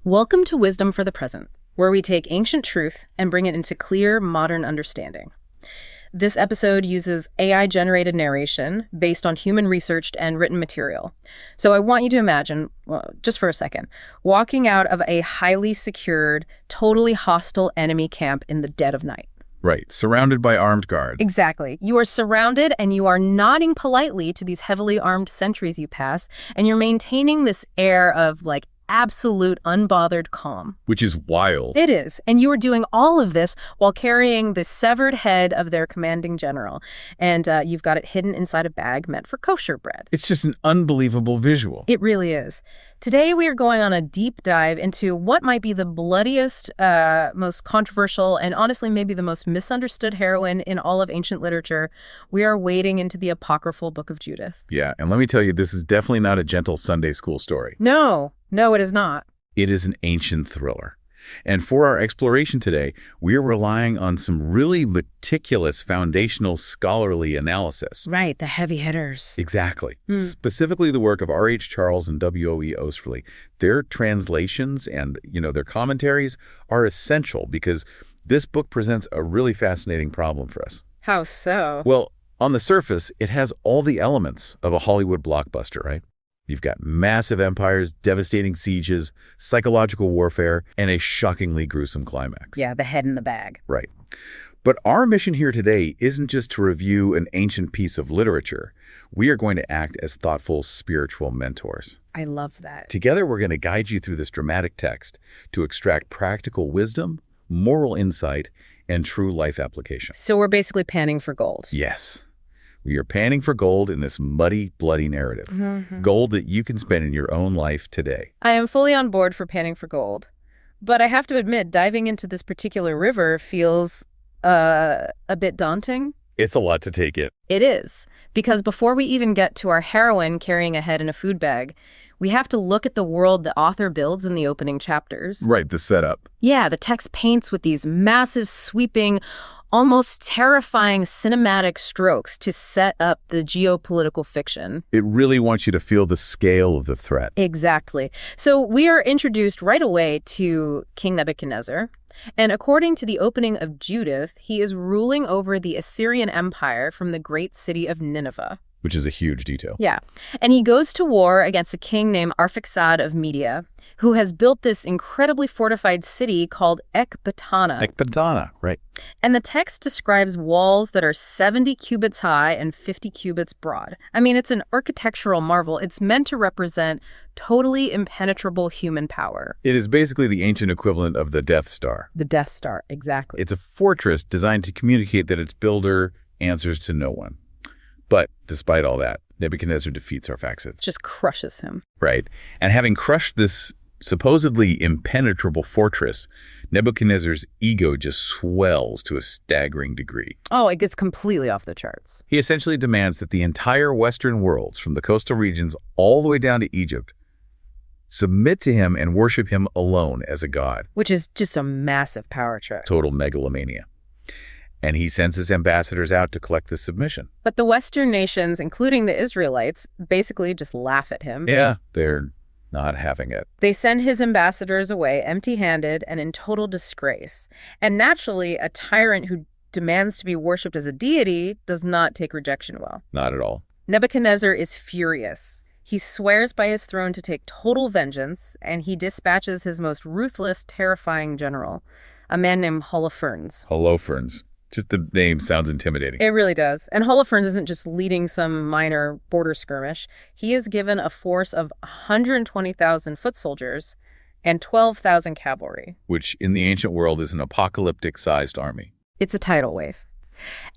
Welcome to Wisdom for the Present, where we take ancient truth and bring it into clear, modern understanding. This episode uses AI-generated narration based on human-researched and written material. So I want you to imagine, well, just for a second, walking out of a highly secured, totally hostile enemy camp in the dead of night. Right, surrounded by armed guards. Exactly. You are surrounded and you are nodding politely to these heavily armed sentries you pass, and you're maintaining this air of, absolute unbothered calm. Which is wild. It is. And you are doing all of this while carrying the severed head of their commanding general. And you've got it hidden inside a bag meant for kosher bread. It's just an unbelievable visual. It really is. Today we are going on a deep dive into what might be the bloodiest, most controversial, and honestly maybe the most misunderstood heroine in all of ancient literature. We are wading into the apocryphal book of Judith. Yeah, and let me tell you, this is definitely not a gentle Sunday school story. No, it is not. It is an ancient thriller. And for our exploration today, we're relying on some really meticulous foundational scholarly analysis. Right, the heavy hitters. Exactly. Specifically the work of R.H. Charles and W.O.E. Osterley. Their translations and, their commentaries are essential because this book presents a really fascinating problem for us. How so? Well, on the surface, it has all the elements of a Hollywood blockbuster, right? You've got massive empires, devastating sieges, psychological warfare, and a shockingly gruesome climax. Yeah, the head in the bag. Right. But our mission here today isn't just to review an ancient piece of literature. We are going to act as thoughtful spiritual mentors. I love that. Together, we're going to guide you through this dramatic text to extract practical wisdom, moral insight, and true life application. So we're basically panning for gold. Yes. We are panning for gold in this muddy, bloody narrative. Mm-hmm. Gold that you can spend in your own life today. I am fully on board for panning for gold. But I have to admit, diving into this particular river feels a bit daunting. It's a lot to take in. It is. Because before we even get to our heroine carrying a head in a food bag, we have to look at the world the author builds in the opening chapters. Right, the setup. Yeah, the text paints with these massive, sweeping, almost terrifying cinematic strokes to set up the geopolitical fiction. It really wants you to feel the scale of the threat. Exactly. So we are introduced right away to King Nebuchadnezzar. And according to the opening of Judith, he is ruling over the Assyrian Empire from the great city of Nineveh. Which is a huge detail. Yeah. And he goes to war against a king named Arphaxad of Media, who has built this incredibly fortified city called Ecbatana. Ecbatana, right. And the text describes walls that are 70 cubits high and 50 cubits broad. I mean, it's an architectural marvel. It's meant to represent totally impenetrable human power. It is basically the ancient equivalent of the Death Star. The Death Star, exactly. It's a fortress designed to communicate that its builder answers to no one. But despite all that, Nebuchadnezzar defeats Arphaxad. Just crushes him. Right. And having crushed this supposedly impenetrable fortress, Nebuchadnezzar's ego just swells to a staggering degree. Oh, it gets completely off the charts. He essentially demands that the entire Western world, from the coastal regions all the way down to Egypt, submit to him and worship him alone as a god. Which is just a massive power trip. Total megalomania. And he sends his ambassadors out to collect this submission. But the Western nations, including the Israelites, basically just laugh at him. Yeah, they're not having it. They send his ambassadors away empty-handed and in total disgrace. And naturally, a tyrant who demands to be worshipped as a deity does not take rejection well. Not at all. Nebuchadnezzar is furious. He swears by his throne to take total vengeance, and he dispatches his most ruthless, terrifying general, a man named Holofernes. Holofernes. Just the name sounds intimidating. It really does. And Holofernes isn't just leading some minor border skirmish. He is given a force of 120,000 foot soldiers and 12,000 cavalry. Which in the ancient world is an apocalyptic-sized army. It's a tidal wave.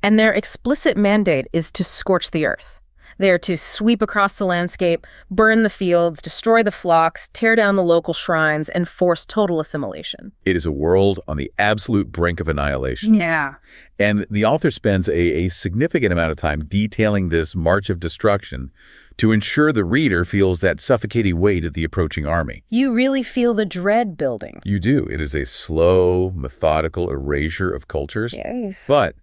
And their explicit mandate is to scorch the earth. They are to sweep across the landscape, burn the fields, destroy the flocks, tear down the local shrines, and force total assimilation. It is a world on the absolute brink of annihilation. Yeah. And the author spends a significant amount of time detailing this march of destruction to ensure the reader feels that suffocating weight of the approaching army. You really feel the dread building. You do. It is a slow, methodical erasure of cultures. Yes. But,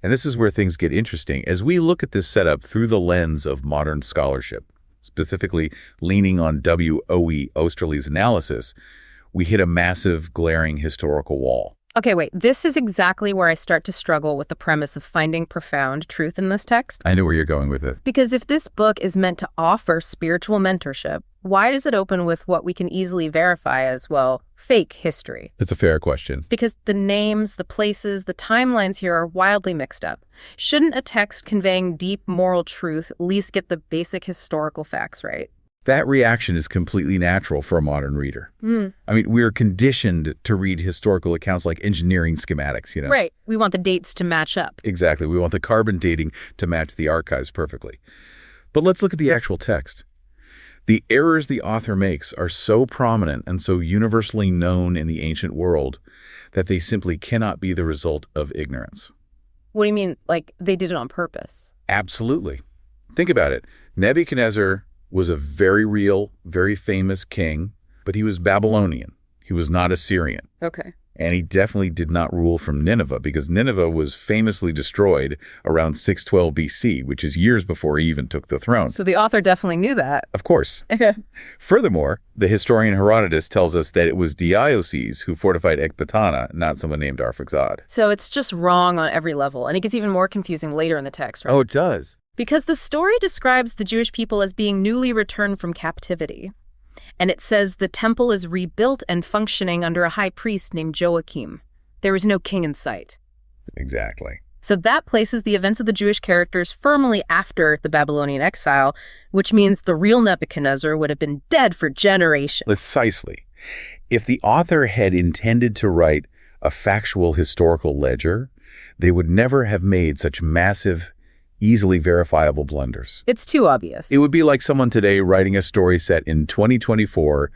and this is where things get interesting, as we look at this setup through the lens of modern scholarship, specifically leaning on W.O.E. Osterley's analysis, we hit a massive, glaring historical wall. Okay, wait, this is exactly where I start to struggle with the premise of finding profound truth in this text. I know where you're going with this. Because if this book is meant to offer spiritual mentorship, why does it open with what we can easily verify as, well, fake history? It's a fair question. Because the names, the places, the timelines here are wildly mixed up. Shouldn't a text conveying deep moral truth at least get the basic historical facts right? That reaction is completely natural for a modern reader. I mean, we're conditioned to read historical accounts like engineering schematics, Right. We want the dates to match up. Exactly. We want the carbon dating to match the archives perfectly. But let's look at the actual text. The errors the author makes are so prominent and so universally known in the ancient world that they simply cannot be the result of ignorance. What do you mean, like they did it on purpose? Absolutely. Think about it. Nebuchadnezzar was a very real, very famous king, but he was Babylonian. He was not Assyrian. Okay. And he definitely did not rule from Nineveh, because Nineveh was famously destroyed around 612 BC, which is years before he even took the throne. So the author definitely knew that. Of course. Furthermore, the historian Herodotus tells us that it was Defias who fortified Ecbatana, not someone named Arphaxad. So it's just wrong on every level, and it gets even more confusing later in the text, right? Oh, it does. Because the story describes the Jewish people as being newly returned from captivity. And it says the temple is rebuilt and functioning under a high priest named Joachim. There is no king in sight. Exactly. So that places the events of the Jewish characters firmly after the Babylonian exile, which means the real Nebuchadnezzar would have been dead for generations. Precisely. If the author had intended to write a factual historical ledger, they would never have made such massive, easily verifiable blunders. It's too obvious. It would be like someone today writing a story set in 2024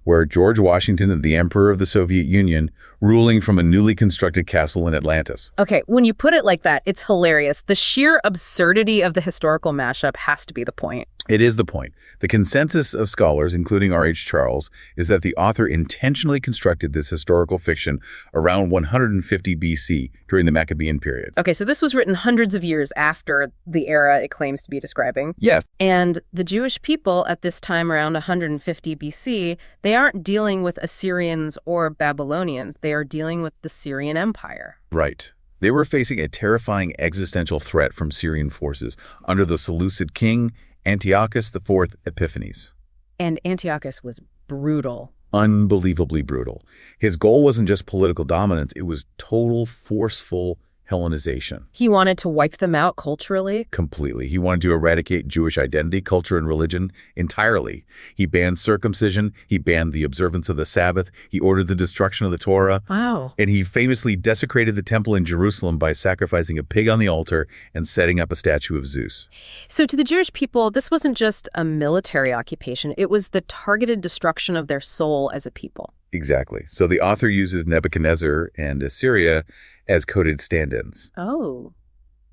where George Washington, the Emperor of the Soviet Union, ruling from a newly constructed castle in Atlantis. Okay, when you put it like that, it's hilarious. The sheer absurdity of the historical mashup has to be the point. It is the point. The consensus of scholars, including R.H. Charles, is that the author intentionally constructed this historical fiction around 150 BC during the Maccabean period. Okay, so this was written hundreds of years after the era it claims to be describing. Yes. And the Jewish people at this time around 150 BC, they aren't dealing with Assyrians or Babylonians. They are dealing with the Syrian Empire. Right. They were facing a terrifying existential threat from Syrian forces under the Seleucid king Antiochus IV Epiphanes. And Antiochus was brutal. Unbelievably brutal. His goal wasn't just political dominance, it was total, forceful Hellenization. He wanted to wipe them out culturally? Completely. He wanted to eradicate Jewish identity, culture, and religion entirely. He banned circumcision. He banned the observance of the Sabbath. He ordered the destruction of the Torah. Wow. And he famously desecrated the temple in Jerusalem by sacrificing a pig on the altar and setting up a statue of Zeus. So to the Jewish people, this wasn't just a military occupation. It was the targeted destruction of their soul as a people. Exactly. So the author uses Nebuchadnezzar and Assyria as coded stand-ins. Oh.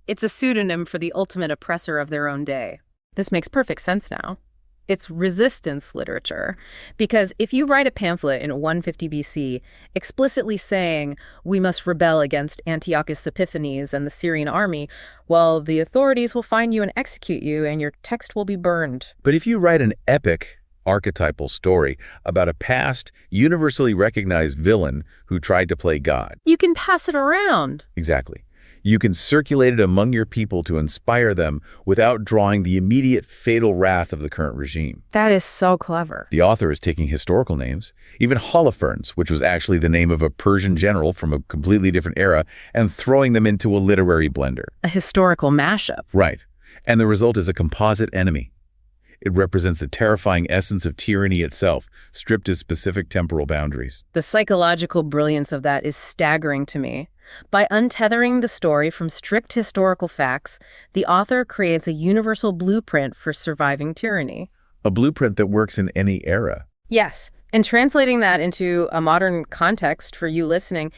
It's a pseudonym for the ultimate oppressor of their own day. This makes perfect sense now. It's resistance literature. Because if you write a pamphlet in 150 BC explicitly saying, we must rebel against Antiochus Epiphanes and the Syrian army, well, the authorities will find you and execute you, and your text will be burned. But if you write an epic, archetypal story about a past, universally recognized villain who tried to play God. You can pass it around. Exactly. You can circulate it among your people to inspire them without drawing the immediate fatal wrath of the current regime. That is so clever. The author is taking historical names, even Holofernes, which was actually the name of a Persian general from a completely different era, and throwing them into a literary blender. A historical mashup. Right. And the result is a composite enemy. It represents the terrifying essence of tyranny itself, stripped of specific temporal boundaries. The psychological brilliance of that is staggering to me. By untethering the story from strict historical facts, the author creates a universal blueprint for surviving tyranny. A blueprint that works in any era. Yes, and translating that into a modern context for you listening,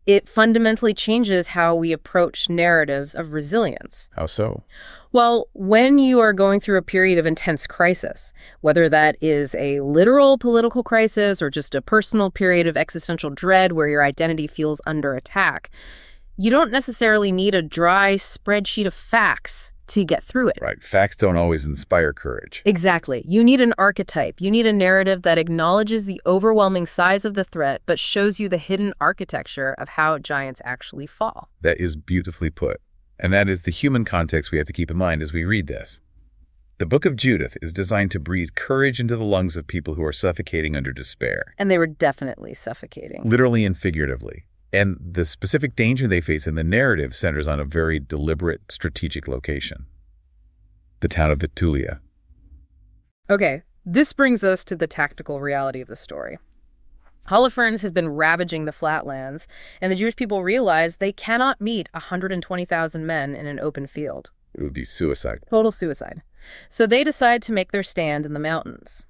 it fundamentally changes how we approach narratives of resilience. How so? Well, when you are going through a period of intense crisis, whether that is a literal political crisis or just a personal period of existential dread where your identity feels under attack, you don't necessarily need a dry spreadsheet of facts to get through it. Right. Facts don't always inspire courage. Exactly. You need an archetype. You need a narrative that acknowledges the overwhelming size of the threat, but shows you the hidden architecture of how giants actually fall. That is beautifully put. And that is the human context we have to keep in mind as we read this. The book of Judith is designed to breathe courage into the lungs of people who are suffocating under despair. And they were definitely suffocating. Literally and figuratively. And the specific danger they face in the narrative centers on a very deliberate, strategic location. The town of Bethulia. Okay, this brings us to the tactical reality of the story. Holofernes has been ravaging the flatlands, and the Jewish people realize they cannot meet 120,000 men in an open field. It would be suicide. Total suicide. So they decide to make their stand in the mountains.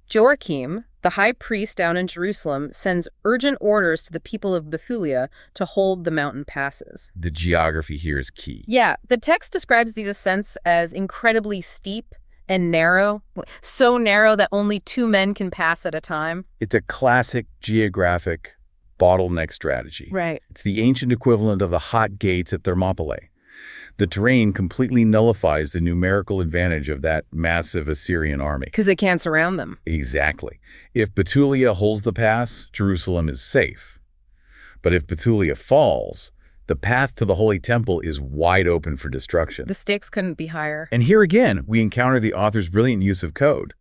Joachim, the high priest down in Jerusalem, sends urgent orders to the people of Bethulia to hold the mountain passes. The geography here is key. Yeah, the text describes these ascents as incredibly steep and narrow, so narrow that only 2 men can pass at a time. It's a classic geographic bottleneck strategy. Right. It's the ancient equivalent of the hot gates at Thermopylae. The terrain completely nullifies the numerical advantage of that massive Assyrian army. Because they can't surround them. Exactly. If Bethulia holds the pass, Jerusalem is safe. But if Bethulia falls, the path to the Holy Temple is wide open for destruction. The stakes couldn't be higher. And here again, we encounter the author's brilliant use of code.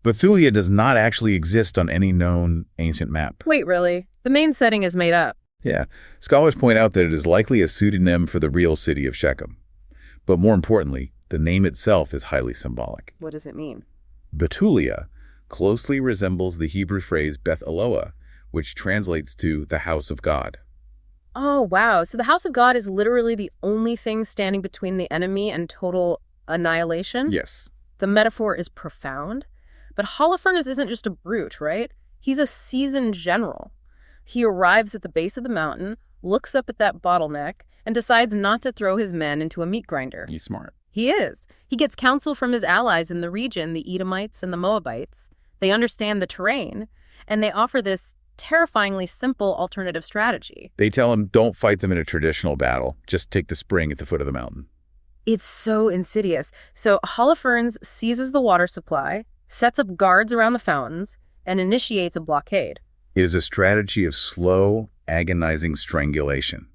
Bethulia does not actually exist on any known ancient map. Wait, really? The main setting is made up. Yeah, scholars point out that it is likely a pseudonym for the real city of Shechem. But more importantly, the name itself is highly symbolic. What does it mean? Bethulia closely resembles the Hebrew phrase Beth Eloah, which translates to the house of God. Oh, wow. So the house of God is literally the only thing standing between the enemy and total annihilation? Yes. The metaphor is profound. But Holofernes isn't just a brute, right? He's a seasoned general. He arrives at the base of the mountain, looks up at that bottleneck, and decides not to throw his men into a meat grinder. He's smart. He is. He gets counsel from his allies in the region, the Edomites and the Moabites. They understand the terrain, and they offer this terrifyingly simple alternative strategy. They tell him, don't fight them in a traditional battle. Just take the spring at the foot of the mountain. It's so insidious. So Holofernes seizes the water supply, sets up guards around the fountains, and initiates a blockade. It is a strategy of slow, agonizing strangulation.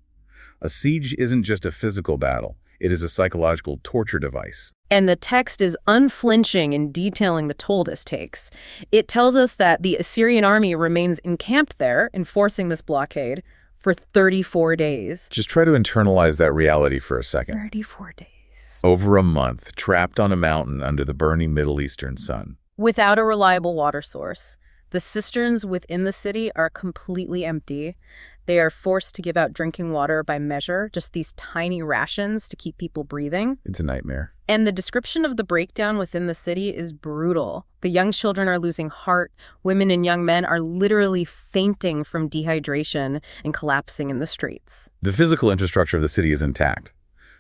A siege isn't just a physical battle. It is a psychological torture device. And the text is unflinching in detailing the toll this takes. It tells us that the Assyrian army remains encamped there, enforcing this blockade, for 34 days. Just try to internalize that reality for a second. 34 days. Over a month, trapped on a mountain under the burning Middle Eastern sun. Without a reliable water source. The cisterns within the city are completely empty. They are forced to give out drinking water by measure, just these tiny rations to keep people breathing. It's a nightmare. And the description of the breakdown within the city is brutal. The young children are losing heart. Women and young men are literally fainting from dehydration and collapsing in the streets. The physical infrastructure of the city is intact,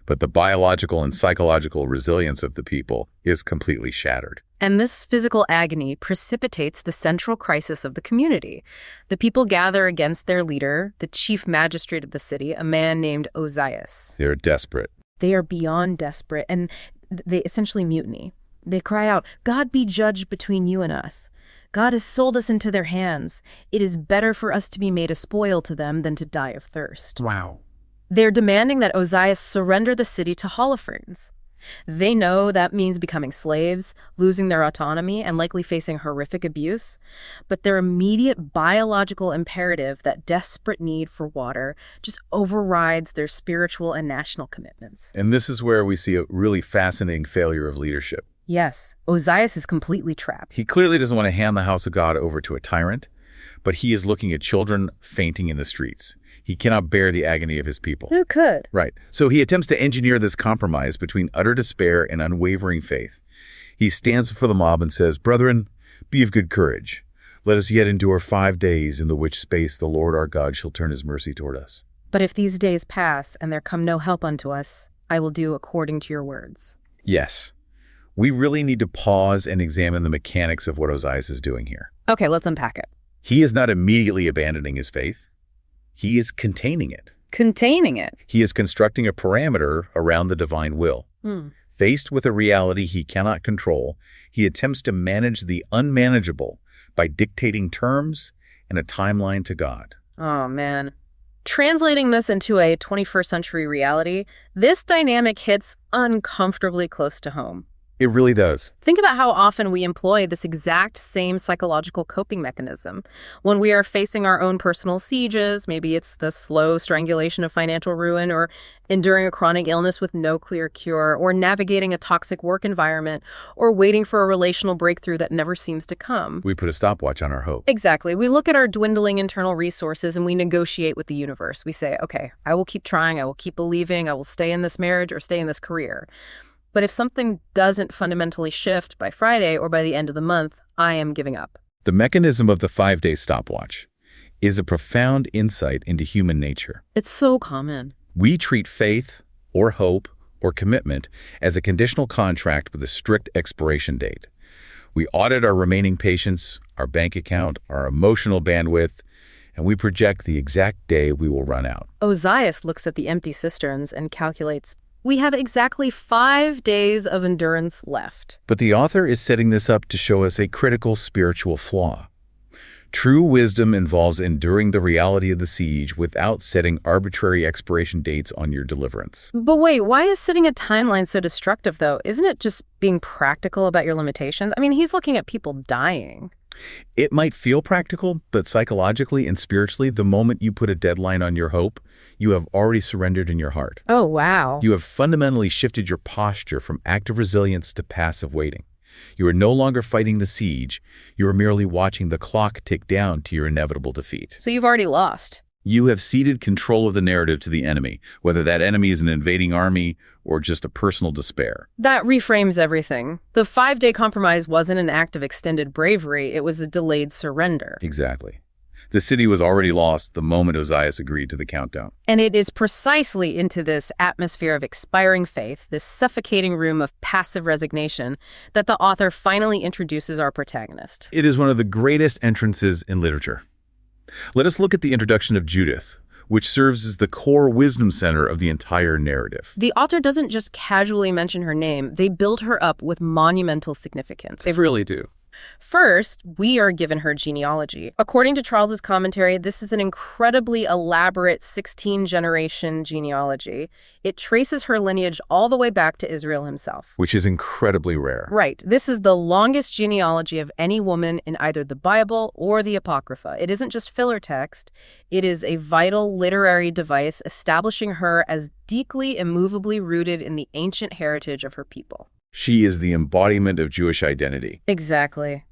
but the biological and psychological resilience of the people is completely shattered. And this physical agony precipitates the central crisis of the community. The people gather against their leader, the chief magistrate of the city, a man named Ozias. They're desperate. They are beyond desperate, and they essentially mutiny. They cry out, "God be judge between you and us. God has sold us into their hands. It is better for us to be made a spoil to them than to die of thirst." Wow. They're demanding that Ozias surrender the city to Holofernes. They know that means becoming slaves, losing their autonomy, and likely facing horrific abuse. But their immediate biological imperative, that desperate need for water, just overrides their spiritual and national commitments. And this is where we see a really fascinating failure of leadership. Yes, Ozias is completely trapped. He clearly doesn't want to hand the house of God over to a tyrant, but he is looking at children fainting in the streets. He cannot bear the agony of his people. Who could? Right. So he attempts to engineer this compromise between utter despair and unwavering faith. He stands before the mob and says, "Brethren, be of good courage. Let us yet endure 5 days, in the which space the Lord our God shall turn his mercy toward us. But if these days pass and there come no help unto us, I will do according to your words." Yes. We really need to pause and examine the mechanics of what Ozias is doing here. Okay, let's unpack it. He is not immediately abandoning his faith. He is containing it. Containing it. He is constructing a parameter around the divine will. Faced with a reality he cannot control, he attempts to manage the unmanageable by dictating terms and a timeline to God. Oh, man. Translating this into a 21st century reality, this dynamic hits uncomfortably close to home. It really does. Think about how often we employ this exact same psychological coping mechanism. When we are facing our own personal sieges, maybe it's the slow strangulation of financial ruin, or enduring a chronic illness with no clear cure, or navigating a toxic work environment, or waiting for a relational breakthrough that never seems to come. We put a stopwatch on our hope. Exactly. We look at our dwindling internal resources and we negotiate with the universe. We say, okay, I will keep trying, I will keep believing, I will stay in this marriage or stay in this career. But if something doesn't fundamentally shift by Friday or by the end of the month, I am giving up. The mechanism of the 5-day stopwatch is a profound insight into human nature. It's so common. We treat faith or hope or commitment as a conditional contract with a strict expiration date. We audit our remaining patience, our bank account, our emotional bandwidth, and we project the exact day we will run out. Ozias looks at the empty cisterns and calculates, we have exactly 5 days of endurance left. But the author is setting this up to show us a critical spiritual flaw. True wisdom involves enduring the reality of the siege without setting arbitrary expiration dates on your deliverance. But wait, why is setting a timeline so destructive, though? Isn't it just being practical about your limitations? I mean, he's looking at people dying. It might feel practical, but psychologically and spiritually, the moment you put a deadline on your hope, you have already surrendered in your heart. Oh, wow. You have fundamentally shifted your posture from active resilience to passive waiting. You are no longer fighting the siege. You are merely watching the clock tick down to your inevitable defeat. So you've already lost. You have ceded control of the narrative to the enemy, whether that enemy is an invading army or just a personal despair. That reframes everything. The 5-day compromise wasn't an act of extended bravery. It was a delayed surrender. Exactly. The city was already lost the moment Ozias agreed to the countdown. And it is precisely into this atmosphere of expiring faith, this suffocating room of passive resignation, that the author finally introduces our protagonist. It is one of the greatest entrances in literature. Let us look at the introduction of Judith, which serves as the core wisdom center of the entire narrative. The author doesn't just casually mention her name, they build her up with monumental significance. They really do. First, we are given her genealogy. According to Charles's commentary, this is an incredibly elaborate 16-generation genealogy. It traces her lineage all the way back to Israel himself. Which is incredibly rare. Right. This is the longest genealogy of any woman in either the Bible or the Apocrypha. It isn't just filler text. It is a vital literary device establishing her as deeply, immovably rooted in the ancient heritage of her people. She is the embodiment of Jewish identity. Exactly.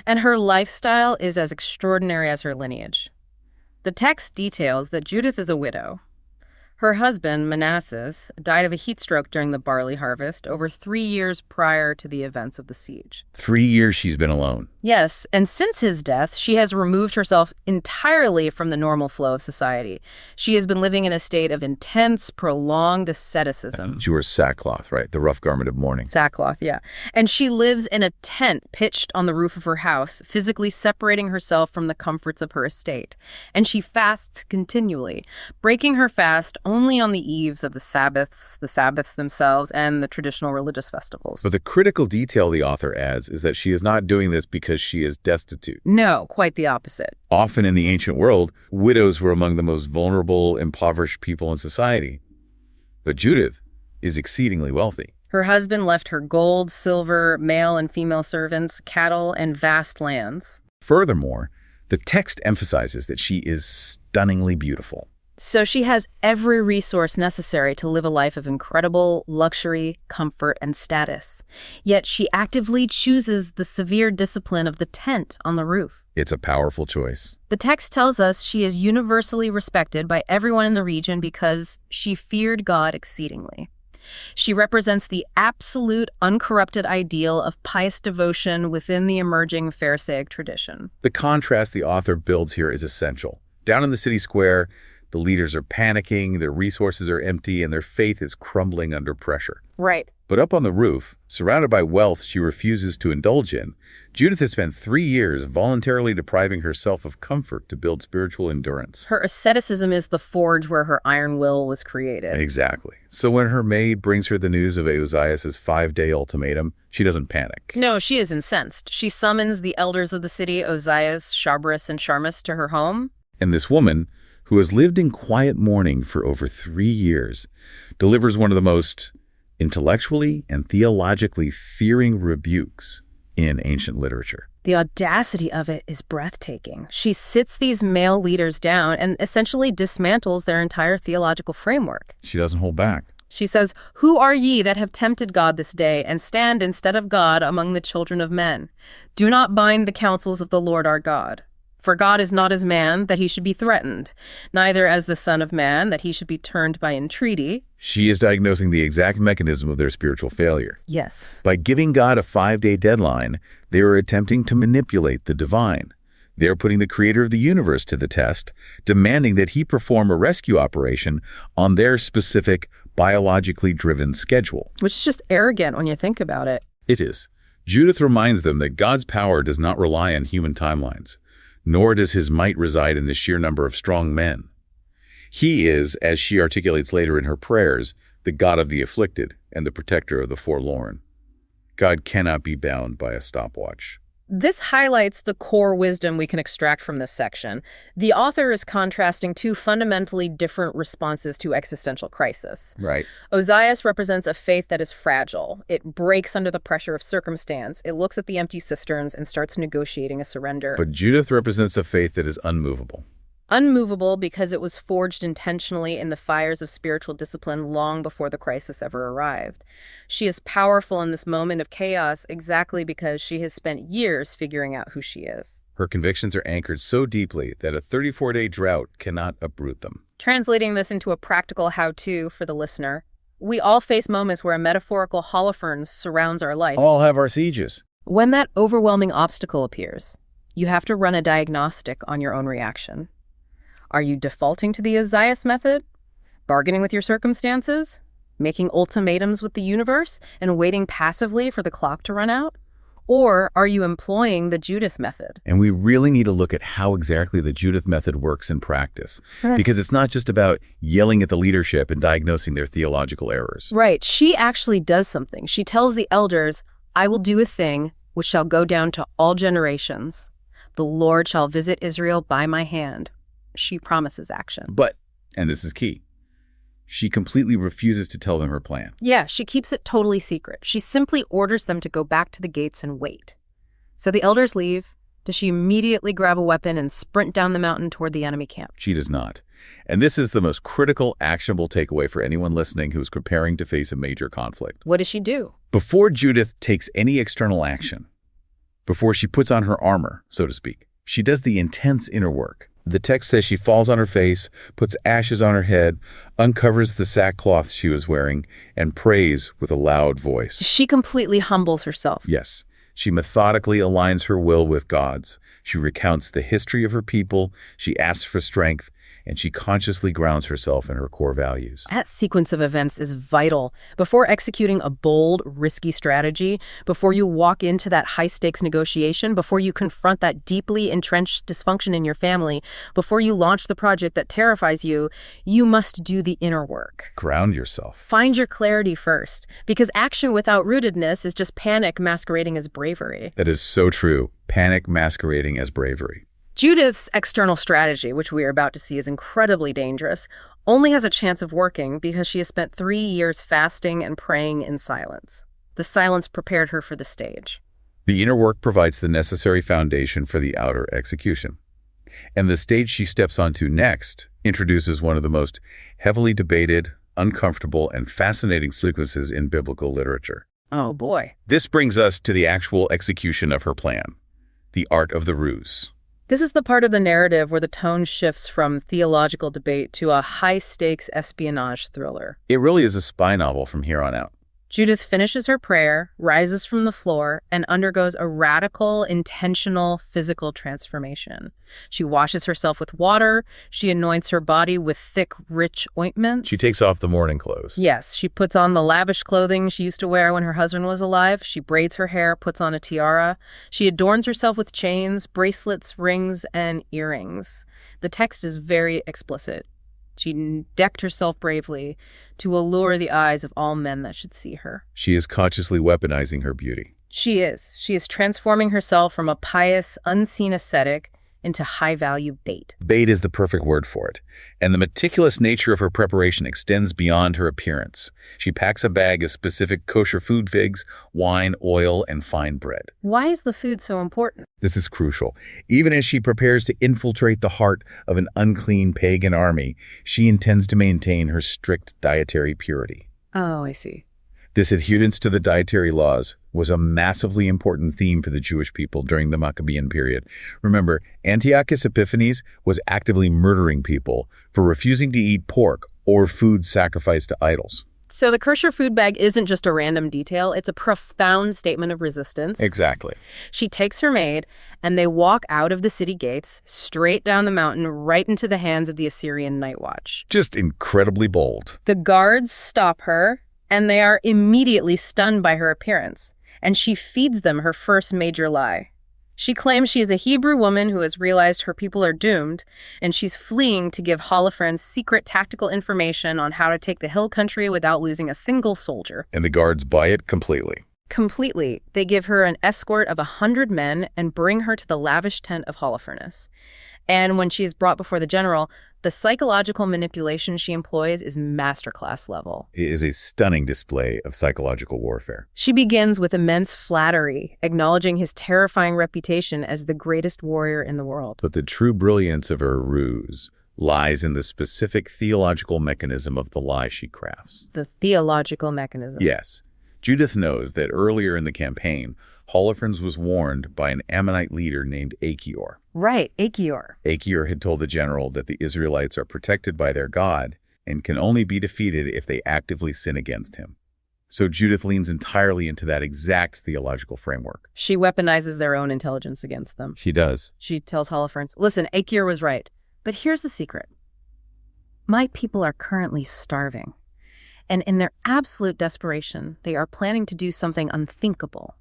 And her lifestyle is as extraordinary as her lineage. The text details that Judith is a widow. Her husband, Manasseh, died of a heat stroke during the barley harvest over 3 years prior to the events of the siege. 3 years she's been alone. Yes, and since his death, she has removed herself entirely from the normal flow of society. She has been living in a state of intense, prolonged asceticism. She wears sackcloth, right? The rough garment of mourning. Sackcloth, yeah. And she lives in a tent pitched on the roof of her house, physically separating herself from the comforts of her estate. And she fasts continually, breaking her fast only on the eves of the Sabbaths themselves, and the traditional religious festivals. But the critical detail the author adds is that she is not doing this because she is destitute. No, quite the opposite. Often in the ancient world, widows were among the most vulnerable, impoverished people in society. But Judith is exceedingly wealthy. Her husband left her gold, silver, male and female servants, cattle, and vast lands. Furthermore, the text emphasizes that she is stunningly beautiful. So she has every resource necessary to live a life of incredible luxury, comfort, and status. Yet she actively chooses the severe discipline of the tent on the roof. It's a powerful choice. The text tells us she is universally respected by everyone in the region because she feared God exceedingly. She represents the absolute, uncorrupted ideal of pious devotion within the emerging Pharisaic tradition. The contrast the author builds here is essential. Down in the city square, the leaders are panicking, their resources are empty, and their faith is crumbling under pressure. Right. But up on the roof, surrounded by wealth she refuses to indulge in, Judith has spent 3 years voluntarily depriving herself of comfort to build spiritual endurance. Her asceticism is the forge where her iron will was created. Exactly. So when her maid brings her the news of Ozias' 5-day ultimatum, she doesn't panic. No, she is incensed. She summons the elders of the city, Ozias, Shabris, and Sharmas, to her home. And this woman, who has lived in quiet mourning for over 3 years, delivers one of the most intellectually and theologically searing rebukes in ancient literature. The audacity of it is breathtaking. She sits these male leaders down and essentially dismantles their entire theological framework. She doesn't hold back. She says, "Who are ye that have tempted God this day, and stand instead of God among the children of men? Do not bind the counsels of the Lord our God. For God is not as man, that he should be threatened, neither as the Son of Man, that he should be turned by entreaty." She is diagnosing the exact mechanism of their spiritual failure. Yes. By giving God a 5-day deadline, they are attempting to manipulate the divine. They are putting the creator of the universe to the test, demanding that he perform a rescue operation on their specific, biologically driven schedule. Which is just arrogant when you think about it. It is. Judith reminds them that God's power does not rely on human timelines, nor does his might reside in the sheer number of strong men. He is, as she articulates later in her prayers, the God of the afflicted and the protector of the forlorn. God cannot be bound by a stopwatch. This highlights the core wisdom we can extract from this section. The author is contrasting two fundamentally different responses to existential crisis. Right. Ozias represents a faith that is fragile. It breaks under the pressure of circumstance. It looks at the empty cisterns and starts negotiating a surrender. But Judith represents a faith that is unmovable. Unmovable because it was forged intentionally in the fires of spiritual discipline long before the crisis ever arrived. She is powerful in this moment of chaos exactly because she has spent years figuring out who she is. Her convictions are anchored so deeply that a 34-day drought cannot uproot them. Translating this into a practical how-to for the listener, we all face moments where a metaphorical Holofernes surrounds our life. All have our sieges. When that overwhelming obstacle appears, you have to run a diagnostic on your own reaction. Are you defaulting to the Ozias method? Bargaining with your circumstances? Making ultimatums with the universe and waiting passively for the clock to run out? Or are you employing the Judith method? And we really need to look at how exactly the Judith method works in practice. Because it's not just about yelling at the leadership and diagnosing their theological errors. Right. She actually does something. She tells the elders, "I will do a thing which shall go down to all generations. The Lord shall visit Israel by my hand." She promises action. But, and this is key, she completely refuses to tell them her plan. Yeah, she keeps it totally secret. She simply orders them to go back to the gates and wait. So the elders leave. Does she immediately grab a weapon and sprint down the mountain toward the enemy camp? She does not. And this is the most critical, actionable takeaway for anyone listening who's preparing to face a major conflict. What does she do? Before Judith takes any external action, before she puts on her armor, so to speak, she does the intense inner work. The text says she falls on her face, puts ashes on her head, uncovers the sackcloth she was wearing, and prays with a loud voice. She completely humbles herself. Yes. She methodically aligns her will with God's. She recounts the history of her people, she asks for strength, and she consciously grounds herself in her core values. That sequence of events is vital. Before executing a bold, risky strategy, before you walk into that high-stakes negotiation, before you confront that deeply entrenched dysfunction in your family, before you launch the project that terrifies you, you must do the inner work. Ground yourself. Find your clarity first, because action without rootedness is just panic masquerading as bravery. That is so true. Panic masquerading as bravery. Judith's external strategy, which we are about to see is incredibly dangerous, only has a chance of working because she has spent 3 years fasting and praying in silence. The silence prepared her for the stage. The inner work provides the necessary foundation for the outer execution. And the stage she steps onto next introduces one of the most heavily debated, uncomfortable, and fascinating sequences in biblical literature. Oh boy. This brings us to the actual execution of her plan, the art of the ruse. This is the part of the narrative where the tone shifts from theological debate to a high-stakes espionage thriller. It really is a spy novel from here on out. Judith finishes her prayer, rises from the floor, and undergoes a radical, intentional physical transformation. She washes herself with water. She anoints her body with thick, rich ointments. She takes off the mourning clothes. Yes, she puts on the lavish clothing she used to wear when her husband was alive. She braids her hair, puts on a tiara. She adorns herself with chains, bracelets, rings, and earrings. The text is very explicit. She decked herself bravely to allure the eyes of all men that should see her. She is consciously weaponizing her beauty. She is. She is transforming herself from a pious, unseen ascetic into high-value bait. Bait is the perfect word for it. And the meticulous nature of her preparation extends beyond her appearance. She packs a bag of specific kosher food figs, wine, oil, and fine bread. Why is the food so important? This is crucial. Even as she prepares to infiltrate the heart of an unclean pagan army, she intends to maintain her strict dietary purity. Oh, I see. This adherence to the dietary laws was a massively important theme for the Jewish people during the Maccabean period. Remember, Antiochus Epiphanes was actively murdering people for refusing to eat pork or food sacrificed to idols. So the kosher food bag isn't just a random detail, it's a profound statement of resistance. Exactly. She takes her maid, and they walk out of the city gates, straight down the mountain, right into the hands of the Assyrian night watch. Just incredibly bold. The guards stop her, and they are immediately stunned by her appearance, and she feeds them her first major lie. She claims she is a Hebrew woman who has realized her people are doomed, and she's fleeing to give Holofernes secret tactical information on how to take the hill country without losing a single soldier. And the guards buy it completely. Completely. They give her an escort of 100 men and bring her to the lavish tent of Holofernes. And when she is brought before the general, the psychological manipulation she employs is masterclass level. It is a stunning display of psychological warfare. She begins with immense flattery, acknowledging his terrifying reputation as the greatest warrior in the world. But the true brilliance of her ruse lies in the specific theological mechanism of the lie she crafts. The theological mechanism. Yes. Judith knows that earlier in the campaign, Holofernes was warned by an Ammonite leader named Achior. Right, Achior. Achior had told the general that the Israelites are protected by their God and can only be defeated if they actively sin against him. So Judith leans entirely into that exact theological framework. She weaponizes their own intelligence against them. She does. She tells Holofernes, listen, Achior was right, but here's the secret. My people are currently starving, and in their absolute desperation, they are planning to do something unthinkable.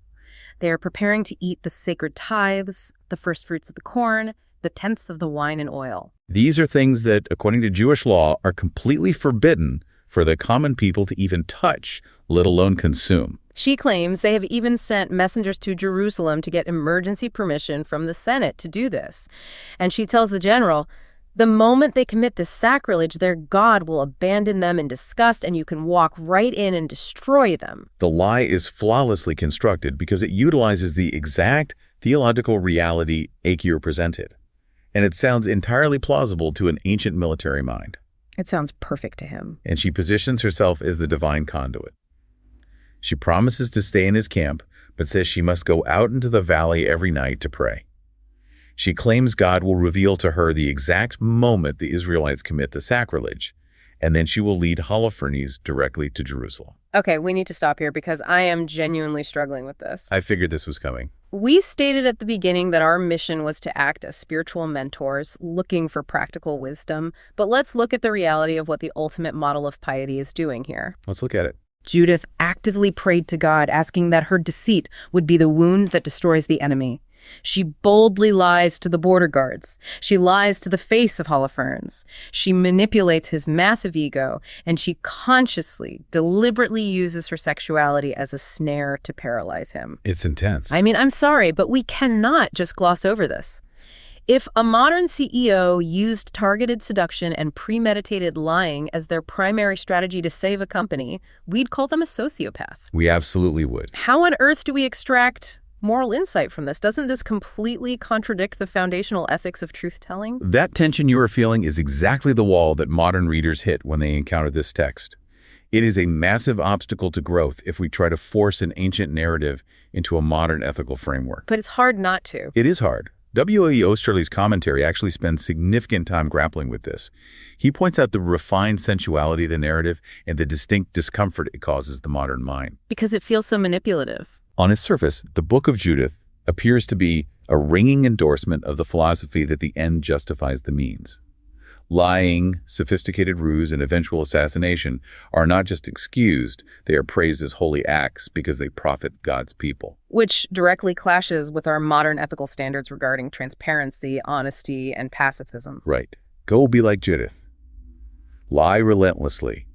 They are preparing to eat the sacred tithes, the first fruits of the corn, the tenths of the wine and oil. These are things that, according to Jewish law, are completely forbidden for the common people to even touch, let alone consume. She claims they have even sent messengers to Jerusalem to get emergency permission from the Senate to do this. And she tells the general, the moment they commit this sacrilege, their God will abandon them in disgust, and you can walk right in and destroy them. The lie is flawlessly constructed because it utilizes the exact theological reality Achior presented. And it sounds entirely plausible to an ancient military mind. It sounds perfect to him. And she positions herself as the divine conduit. She promises to stay in his camp, but says she must go out into the valley every night to pray. She claims God will reveal to her the exact moment the Israelites commit the sacrilege, and then she will lead Holofernes directly to Jerusalem. Okay, we need to stop here because I am genuinely struggling with this. I figured this was coming. We stated at the beginning that our mission was to act as spiritual mentors, looking for practical wisdom, but let's look at the reality of what the ultimate model of piety is doing here. Let's look at it. Judith actively prayed to God, asking that her deceit would be the wound that destroys the enemy. She boldly lies to the border guards. She lies to the face of Holofernes. She manipulates his massive ego, and she consciously, deliberately uses her sexuality as a snare to paralyze him. It's intense. I mean, I'm sorry, but we cannot just gloss over this. If a modern CEO used targeted seduction and premeditated lying as their primary strategy to save a company, we'd call them a sociopath. We absolutely would. How on earth do we extract moral insight from this? Doesn't this completely contradict the foundational ethics of truth-telling? That tension you are feeling is exactly the wall that modern readers hit when they encounter this text. It is a massive obstacle to growth if we try to force an ancient narrative into a modern ethical framework. But it's hard not to. It is hard. W.E. Osterley's commentary actually spends significant time grappling with this. He points out the refined sensuality of the narrative and the distinct discomfort it causes the modern mind. Because it feels so manipulative. On its surface, the Book of Judith appears to be a ringing endorsement of the philosophy that the end justifies the means. Lying, sophisticated ruse, and eventual assassination are not just excused, they are praised as holy acts because they profit God's people. Which directly clashes with our modern ethical standards regarding transparency, honesty, and pacifism. Right. Go be like Judith. Lie relentlessly.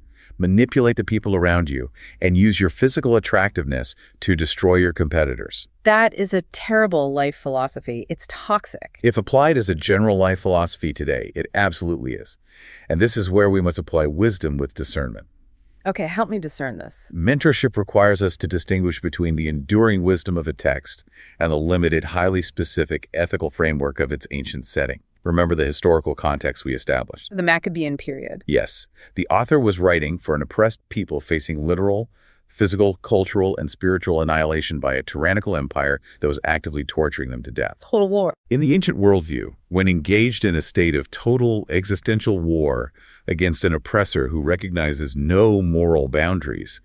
Manipulate the people around you, and use your physical attractiveness to destroy your competitors. That is a terrible life philosophy. It's toxic. If applied as a general life philosophy today, it absolutely is. And this is where we must apply wisdom with discernment. Okay, help me discern this. Mentorship requires us to distinguish between the enduring wisdom of a text and the limited, highly specific ethical framework of its ancient setting. Remember the historical context we established. The Maccabean period. Yes, the author was writing for an oppressed people facing literal, physical, cultural, and spiritual annihilation by a tyrannical empire that was actively torturing them to death. Total war. In the ancient worldview, when engaged in a state of total existential war against an oppressor who recognizes no moral boundaries,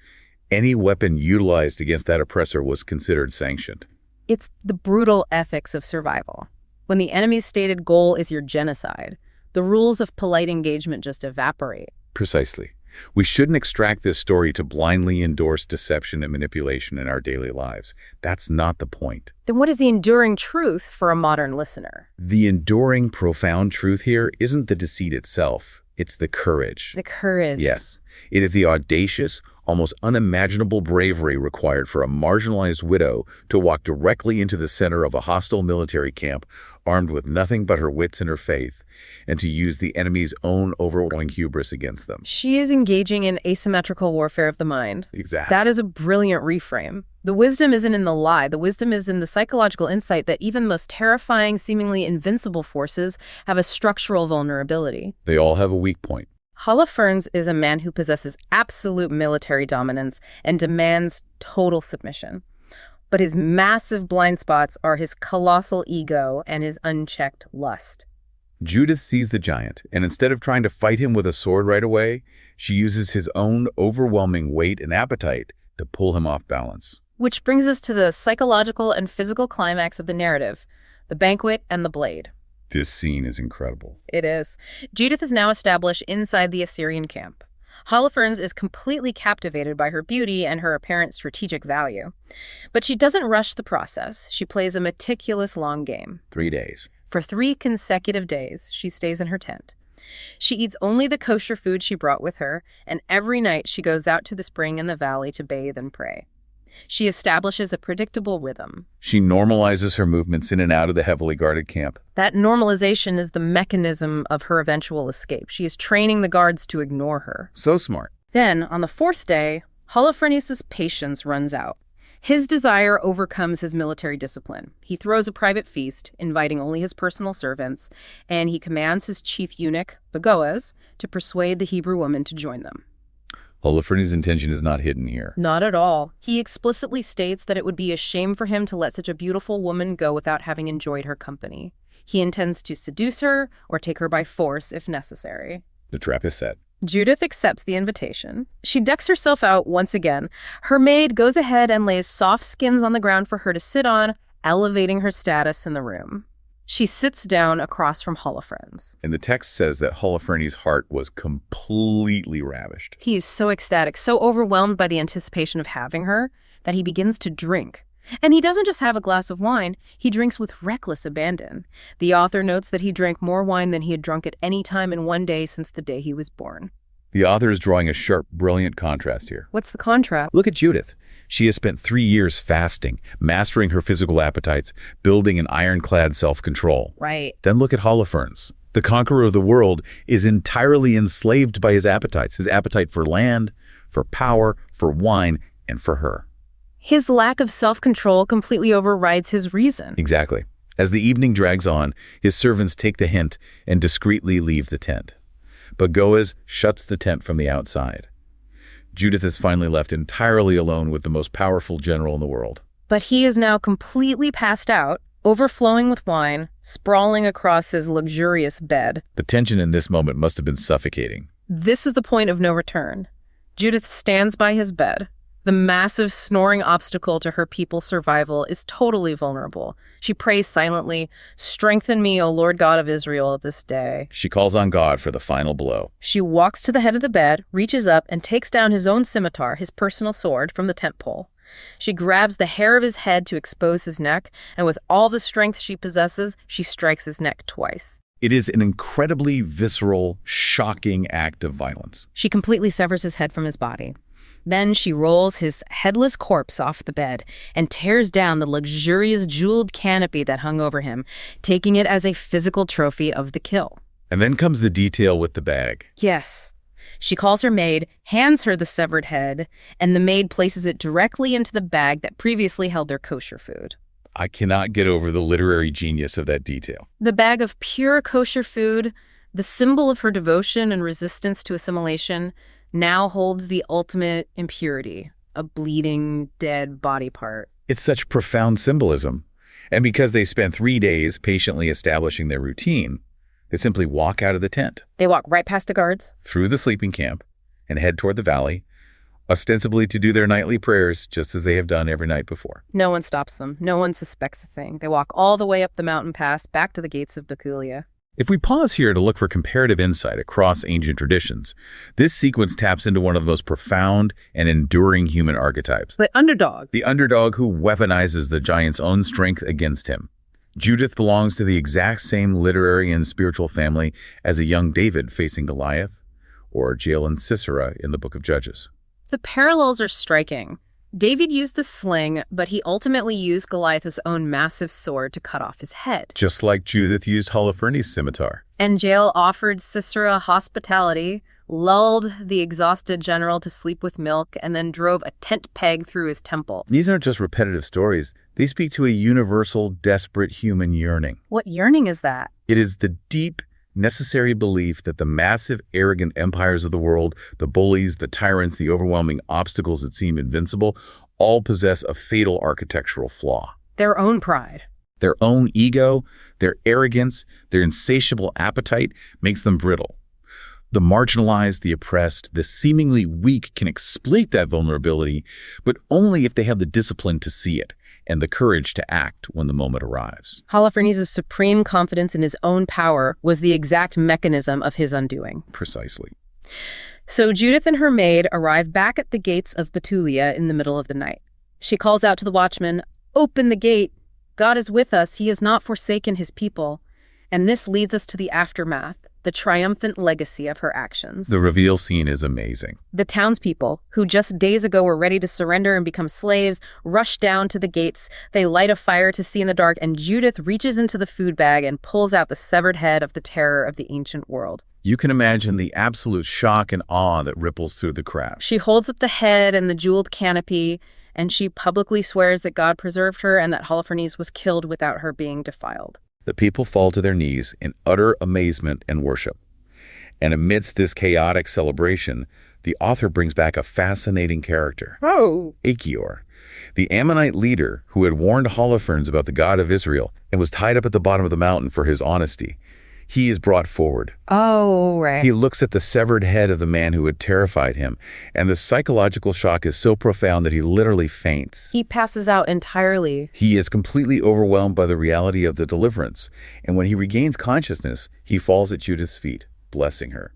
any weapon utilized against that oppressor was considered sanctioned. It's the brutal ethics of survival. When the enemy's stated goal is your genocide, the rules of polite engagement just evaporate. Precisely. We shouldn't extract this story to blindly endorse deception and manipulation in our daily lives. That's not the point. Then what is the enduring truth for a modern listener? The enduring, profound truth here isn't the deceit itself. It's the courage. The courage. Yes. It is the audacious, almost unimaginable bravery required for a marginalized widow to walk directly into the center of a hostile military camp, armed with nothing but her wits and her faith, and to use the enemy's own overwhelming hubris against them. She is engaging in asymmetrical warfare of the mind. Exactly. That is a brilliant reframe. The wisdom isn't in the lie. The wisdom is in the psychological insight that even the most terrifying, seemingly invincible forces have a structural vulnerability. They all have a weak point. Holofernes is a man who possesses absolute military dominance and demands total submission. But his massive blind spots are his colossal ego and his unchecked lust. Judith sees the giant, and instead of trying to fight him with a sword right away, she uses his own overwhelming weight and appetite to pull him off balance. Which brings us to the psychological and physical climax of the narrative, the banquet and the blade. This scene is incredible. It is. Judith is now established inside the Assyrian camp. Holofernes is completely captivated by her beauty and her apparent strategic value. But she doesn't rush the process. She plays a meticulous long game. 3 days. For 3 consecutive days, she stays in her tent. She eats only the kosher food she brought with her, and every night she goes out to the spring in the valley to bathe and pray. She establishes a predictable rhythm. She normalizes her movements in and out of the heavily guarded camp. That normalization is the mechanism of her eventual escape. She is training the guards to ignore her. So smart. Then, on the 4th day, Holofernes' patience runs out. His desire overcomes his military discipline. He throws a private feast, inviting only his personal servants, and he commands his chief eunuch, Ozias, to persuade the Hebrew woman to join them. Holofernes' intention is not hidden here. Not at all. He explicitly states that it would be a shame for him to let such a beautiful woman go without having enjoyed her company. He intends to seduce her or take her by force if necessary. The trap is set. Judith accepts the invitation. She decks herself out once again. Her maid goes ahead and lays soft skins on the ground for her to sit on, elevating her status in the room. She sits down across from Holofernes. And the text says that Holofernes' heart was completely ravished. He is so ecstatic, so overwhelmed by the anticipation of having her, that he begins to drink. And he doesn't just have a glass of wine, he drinks with reckless abandon. The author notes that he drank more wine than he had drunk at any time in one day since the day he was born. The author is drawing a sharp, brilliant contrast here. What's the contrast? Look at Judith. She has spent 3 years fasting, mastering her physical appetites, building an ironclad self-control. Right. Then look at Holofernes. The conqueror of the world is entirely enslaved by his appetites, his appetite for land, for power, for wine, and for her. His lack of self-control completely overrides his reason. Exactly. As the evening drags on, his servants take the hint and discreetly leave the tent. But Ozias shuts the tent from the outside. Judith is finally left entirely alone with the most powerful general in the world. But he is now completely passed out, overflowing with wine, sprawling across his luxurious bed. The tension in this moment must have been suffocating. This is the point of no return. Judith stands by his bed. The massive snoring obstacle to her people's survival is totally vulnerable. She prays silently, "Strengthen me, O Lord God of Israel, this day." She calls on God for the final blow. She walks to the head of the bed, reaches up, and takes down his own scimitar, his personal sword, from the tent pole. She grabs the hair of his head to expose his neck, and with all the strength she possesses, she strikes his neck twice. It is an incredibly visceral, shocking act of violence. She completely severs his head from his body. Then she rolls his headless corpse off the bed and tears down the luxurious jeweled canopy that hung over him, taking it as a physical trophy of the kill. And then comes the detail with the bag. Yes. She calls her maid, hands her the severed head, and the maid places it directly into the bag that previously held their kosher food. I cannot get over the literary genius of that detail. The bag of pure kosher food, the symbol of her devotion and resistance to assimilation, now holds the ultimate impurity, a bleeding, dead body part. It's such profound symbolism. And because they spent 3 days patiently establishing their routine, they simply walk out of the tent. They walk right past the guards, through the sleeping camp, and head toward the valley, ostensibly to do their nightly prayers just as they have done every night before. No one stops them. No one suspects a thing. They walk all the way up the mountain pass back to the gates of Bethulia. If we pause here to look for comparative insight across ancient traditions, this sequence taps into one of the most profound and enduring human archetypes. The underdog. The underdog who weaponizes the giant's own strength against him. Judith belongs to the exact same literary and spiritual family as a young David facing Goliath, or Jael and Sisera in the Book of Judges. The parallels are striking. David used the sling, but he ultimately used Goliath's own massive sword to cut off his head. Just like Judith used Holofernes' scimitar. And Jael offered Sisera hospitality, lulled the exhausted general to sleep with milk, and then drove a tent peg through his temple. These aren't just repetitive stories. They speak to a universal, desperate human yearning. What yearning is that? It is the deep, necessary belief that the massive, arrogant empires of the world, the bullies, the tyrants, the overwhelming obstacles that seem invincible, all possess a fatal architectural flaw. Their own pride. Their own ego, their arrogance, their insatiable appetite makes them brittle. The marginalized, the oppressed, the seemingly weak can exploit that vulnerability, but only if they have the discipline to see it and the courage to act when the moment arrives. Holofernes' supreme confidence in his own power was the exact mechanism of his undoing. Precisely. So Judith and her maid arrive back at the gates of Bethulia in the middle of the night. She calls out to the watchman, "Open the gate. God is with us. He has not forsaken his people." And this leads us to the aftermath, the triumphant legacy of her actions. The reveal scene is amazing. The townspeople, who just days ago were ready to surrender and become slaves, rush down to the gates. They light a fire to see in the dark, and Judith reaches into the food bag and pulls out the severed head of the terror of the ancient world. You can imagine the absolute shock and awe that ripples through the crowd. She holds up the head and the jeweled canopy, and she publicly swears that God preserved her and that Holofernes was killed without her being defiled. The people fall to their knees in utter amazement and worship. And amidst this chaotic celebration, the author brings back a fascinating character. Achior, the Ammonite leader who had warned Holofernes about the God of Israel and was tied up at the bottom of the mountain for his honesty. He is brought forward. Oh, right. He looks at the severed head of the man who had terrified him, and the psychological shock is so profound that he literally faints. He passes out entirely. He is completely overwhelmed by the reality of the deliverance, and when he regains consciousness, he falls at Judith's feet, blessing her.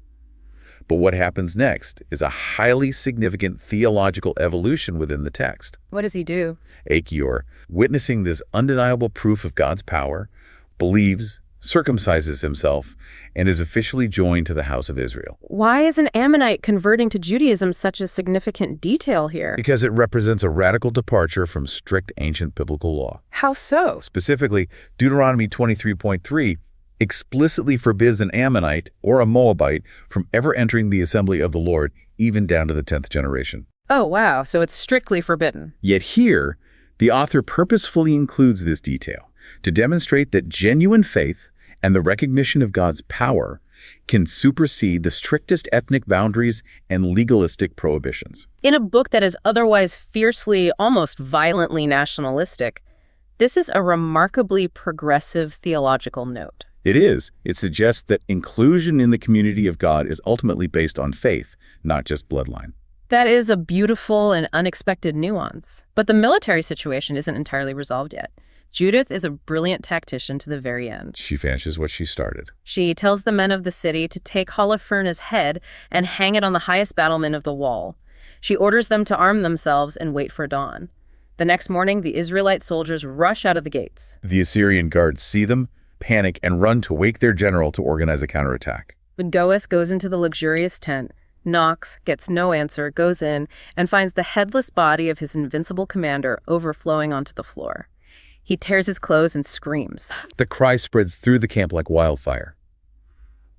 But what happens next is a highly significant theological evolution within the text. What does he do? Achior, witnessing this undeniable proof of God's power, believes, circumcises himself, and is officially joined to the house of Israel. Why is an Ammonite converting to Judaism such a significant detail here? Because it represents a radical departure from strict ancient biblical law. How so? Specifically, Deuteronomy 23.3 explicitly forbids an Ammonite or a Moabite from ever entering the assembly of the Lord, even down to the 10th generation. Oh, wow. So it's strictly forbidden. Yet here, the author purposefully includes this detail to demonstrate that genuine faith and the recognition of God's power can supersede the strictest ethnic boundaries and legalistic prohibitions. In a book that is otherwise fiercely, almost violently nationalistic, This is a remarkably progressive theological note. It is. It suggests that inclusion in the community of God is ultimately based on faith, not just bloodline. That is a beautiful and unexpected nuance. But the military situation isn't entirely resolved yet. Judith is a brilliant tactician to the very end. She finishes what she started. She tells the men of the city to take Holofernes' head and hang it on the highest battlement of the wall. She orders them to arm themselves and wait for dawn. The next morning, the Israelite soldiers rush out of the gates. The Assyrian guards see them, panic, and run to wake their general to organize a counterattack. When Goas goes into the luxurious tent, knocks, gets no answer, goes in, and finds the headless body of his invincible commander overflowing onto the floor. He tears his clothes and screams. The cry spreads through the camp like wildfire.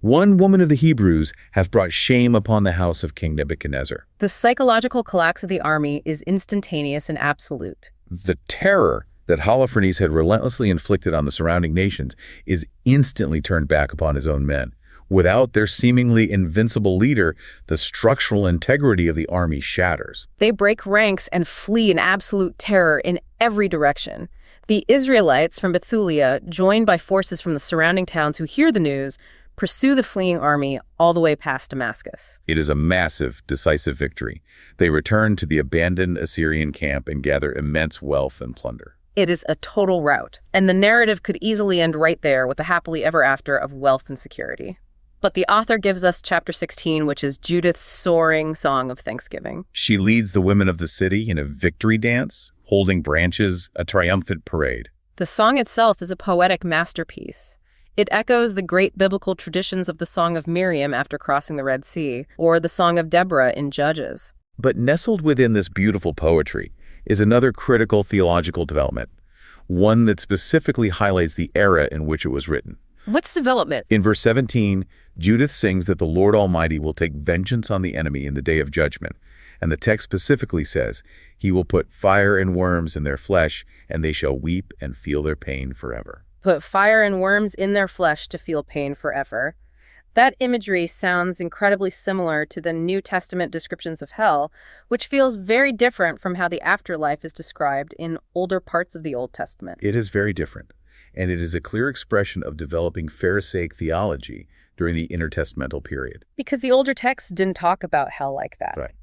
One woman of the Hebrews hath brought shame upon the house of King Nebuchadnezzar. The psychological collapse of the army is instantaneous and absolute. The terror that Holofernes had relentlessly inflicted on the surrounding nations is instantly turned back upon his own men. Without their seemingly invincible leader, the structural integrity of the army shatters. They break ranks and flee in absolute terror in every direction. The Israelites from Bethulia, joined by forces from the surrounding towns who hear the news, pursue the fleeing army all the way past Damascus. It is a massive, decisive victory. They return to the abandoned Assyrian camp and gather immense wealth and plunder. It is a total rout, and the narrative could easily end right there with a happily ever after of wealth and security. But the author gives us chapter 16, which is Judith's soaring song of thanksgiving. She leads the women of the city in a victory dance, holding branches, a triumphant parade. The song itself is a poetic masterpiece. It echoes the great biblical traditions of the Song of Miriam after crossing the Red Sea, or the Song of Deborah in Judges. But nestled within this beautiful poetry is another critical theological development, one that specifically highlights the era in which it was written. What's development? In verse 17, Judith sings that the Lord Almighty will take vengeance on the enemy in the day of judgment. And the text specifically says, He will put fire and worms in their flesh, and they shall weep and feel their pain forever. Put fire and worms in their flesh to feel pain forever. That imagery sounds incredibly similar to the New Testament descriptions of hell, which feels very different from how the afterlife is described in older parts of the Old Testament. It is very different, and it is a clear expression of developing Pharisaic theology during the intertestamental period. Because the older texts didn't talk about hell like that. Right.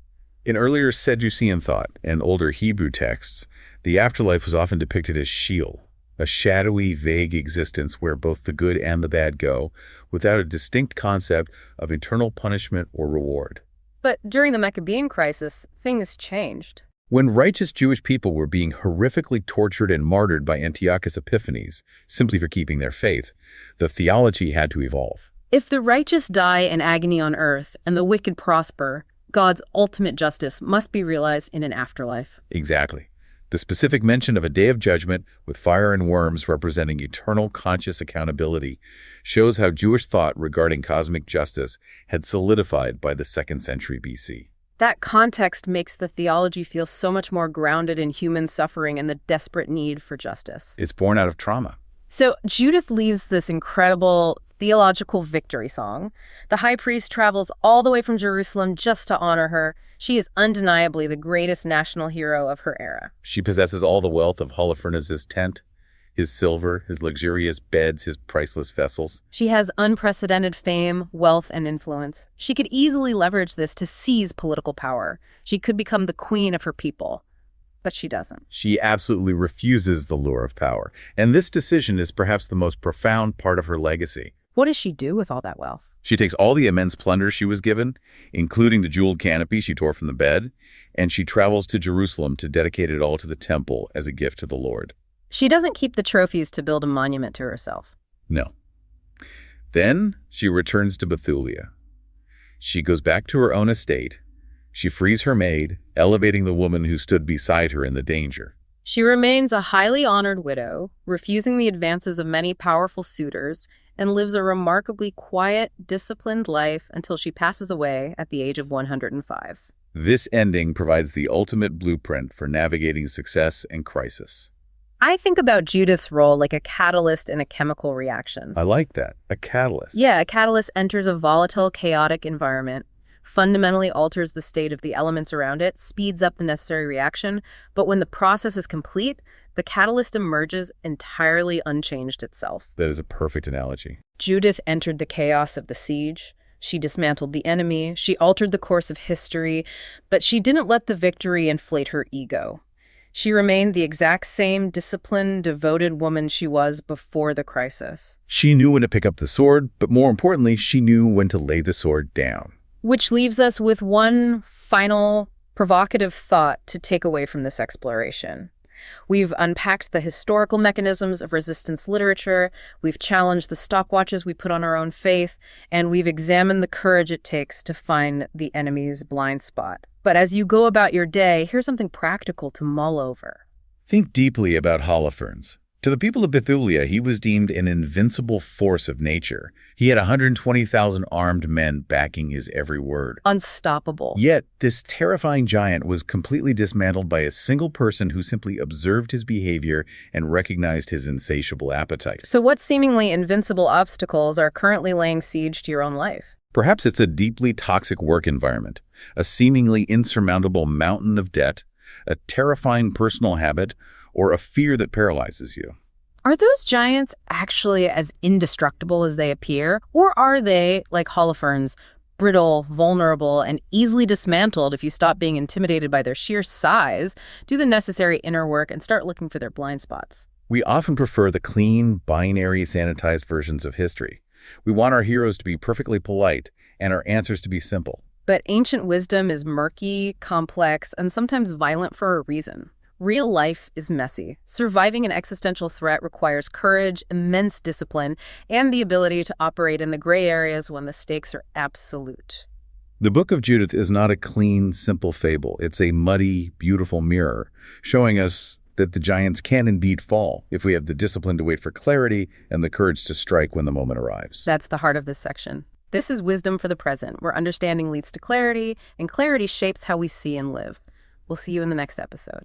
In earlier Sadducean thought and older Hebrew texts, the afterlife was often depicted as Sheol, a shadowy, vague existence where both the good and the bad go, without a distinct concept of eternal punishment or reward. But during the Maccabean crisis, things changed. When righteous Jewish people were being horrifically tortured and martyred by Antiochus Epiphanes, simply for keeping their faith, the theology had to evolve. If the righteous die in agony on earth and the wicked prosper, God's ultimate justice must be realized in an afterlife. Exactly. The specific mention of a day of judgment with fire and worms representing eternal conscious accountability shows how Jewish thought regarding cosmic justice had solidified by the 2nd century BC. That context makes the theology feel so much more grounded in human suffering and the desperate need for justice. It's born out of trauma. So Judith leads this incredible theological victory song. The high priest travels all the way from Jerusalem just to honor her. She is undeniably the greatest national hero of her era. She possesses all the wealth of Holofernes' tent, his silver, his luxurious beds, his priceless vessels. She has unprecedented fame, wealth, and influence. She could easily leverage this to seize political power. She could become the queen of her people. But she doesn't. She absolutely refuses the lure of power. And this decision is perhaps the most profound part of her legacy. What does she do with all that wealth? She takes all the immense plunder she was given, including the jeweled canopy she tore from the bed, and she travels to Jerusalem to dedicate it all to the temple as a gift to the Lord. She doesn't keep the trophies to build a monument to herself. No. Then she returns to Bethulia. She goes back to her own estate. She frees her maid, elevating the woman who stood beside her in the danger. She remains a highly honored widow, refusing the advances of many powerful suitors, and lives a remarkably quiet, disciplined life until she passes away at the age of 105. This ending provides the ultimate blueprint for navigating success and crisis. I think about Judith's role like a catalyst in a chemical reaction. I like that. A catalyst. Yeah, a catalyst enters a volatile, chaotic environment, fundamentally alters the state of the elements around it, speeds up the necessary reaction, but when the process is complete, the catalyst emerges entirely unchanged itself. That is a perfect analogy. Judith entered the chaos of the siege. She dismantled the enemy. She altered the course of history, but she didn't let the victory inflate her ego. She remained the exact same disciplined, devoted woman she was before the crisis. She knew when to pick up the sword, but more importantly, she knew when to lay the sword down. Which leaves us with one final provocative thought to take away from this exploration. We've unpacked the historical mechanisms of resistance literature, we've challenged the stopwatches we put on our own faith, and we've examined the courage it takes to find the enemy's blind spot. But as you go about your day, here's something practical to mull over. Think deeply about Holofernes. To the people of Bethulia, he was deemed an invincible force of nature. He had 120,000 armed men backing his every word. Unstoppable. Yet, this terrifying giant was completely dismantled by a single person who simply observed his behavior and recognized his insatiable appetite. So what seemingly invincible obstacles are currently laying siege to your own life? Perhaps it's a deeply toxic work environment, a seemingly insurmountable mountain of debt, a terrifying personal habit, or a fear that paralyzes you. Are those giants actually as indestructible as they appear? Or are they, like Holofernes, brittle, vulnerable, and easily dismantled if you stop being intimidated by their sheer size, do the necessary inner work, and start looking for their blind spots? We often prefer the clean, binary, sanitized versions of history. We want our heroes to be perfectly polite and our answers to be simple. But ancient wisdom is murky, complex, and sometimes violent for a reason. Real life is messy. Surviving an existential threat requires courage, immense discipline, and the ability to operate in the gray areas when the stakes are absolute. The Book of Judith is not a clean, simple fable. It's a muddy, beautiful mirror, showing us that the giants can indeed fall if we have the discipline to wait for clarity and the courage to strike when the moment arrives. That's the heart of this section. This is wisdom for the present, where understanding leads to clarity, and clarity shapes how we see and live. We'll see you in the next episode.